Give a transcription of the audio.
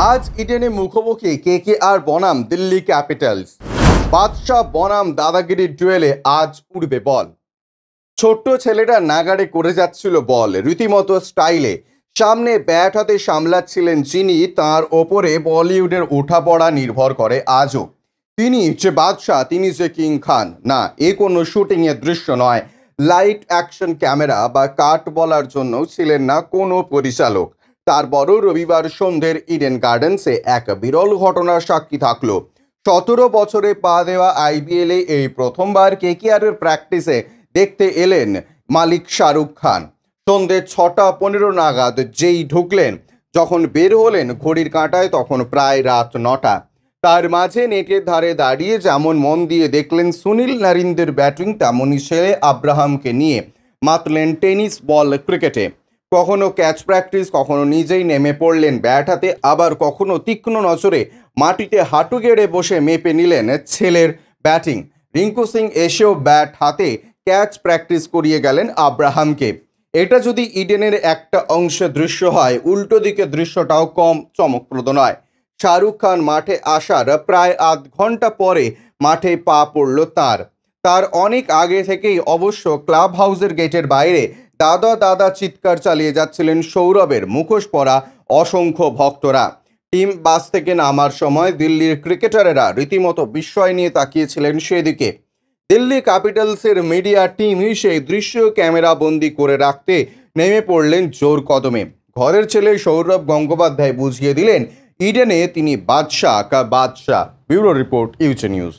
আজ ইডেনে মুখোমুখি কেকেআর বনাম দিল্লি ক্যাপিটালস। বাদশা বনাম দাদাগিরির ডুয়েলে আজ উড়বে বল। ছোট্ট ছেলেটা নাগাড়ে করে যাচ্ছিল বল রীতিমতো স্টাইলে। সামনে ব্যাট হাতে সামলাচ্ছিলেন যিনি, তার ওপরে বলিউডের ওঠাপড়া নির্ভর করে আজও। তিনি যে বাদশা, তিনি যে কিং খান। না, এ কোনো শুটিংয়ের দৃশ্য নয়, লাইট অ্যাকশন ক্যামেরা বা কাট বলার জন্য ছিলেন না কোনো পরিচালক। তারপরও রবিবার সন্ধ্যের ইডেন গার্ডেন্সে এক বিরল ঘটনার সাক্ষী থাকলো। 17 বছরে পা দেওয়া আইপিএলে এই প্রথমবার কেকেআরের প্র্যাকটিসে দেখতে এলেন মালিক শাহরুখ খান। সন্ধ্যে 6:15 নাগাদ যেই ঢুকলেন, যখন বের হলেন ঘড়ির কাঁটায় তখন প্রায় রাত 9টা। তার মাঝে নেটের ধারে দাঁড়িয়ে যেমন মন দিয়ে দেখলেন সুনীল নারিন্দের ব্যাটিং, তেমনই ছেলে আব্রাহামকে নিয়ে মাতলেন টেনিস বল ক্রিকেটে। কখনো ক্যাচ প্র্যাকটিস, কখনো নিজেই নেমে পড়লেন ব্যাট হাতে, আবার কখনো তীক্ষ্ণ নজরে মাটিতে হাঁটু গেড়ে বসে মেপে নিলেন ছেলের ব্যাটিং। রিঙ্কু সিং এসেও ব্যাট হাতে ক্যাচ প্র্যাকটিস করিয়ে গেলেন আব্রাহামকে। এটা যদি ইডেনের একটা অংশে দৃশ্য হয়, উল্টো দিকে দৃশ্যটাও কম চমকপ্রদ নয়। শাহরুখ খান মাঠে আসার প্রায় আধ ঘন্টা পরে মাঠে পা পড়ল তার অনেক আগে থেকেই অবশ্য ক্লাব হাউসের গেটের বাইরে দাদা দাদা চিৎকার চালিয়ে যাচ্ছিলেন সৌরভের মুখোশ পরা অসংখ্য ভক্তরা। টিম বাস থেকে নামার সময় দিল্লির ক্রিকেটারেরা রীতিমতো বিস্ময় নিয়ে তাকিয়েছিলেন সেদিকে। দিল্লি ক্যাপিটালসের মিডিয়া টিম সেই দৃশ্য ক্যামেরা বন্দি করে রাখতে নেমে পড়লেন জোর কদমে। ঘরের ছেলে সৌরভ গঙ্গোপাধ্যায় বুঝিয়ে দিলেন ইডেনে তিনি বাদশা কা বাদশা। ব্যুরো রিপোর্ট, ইউচে নিউজ।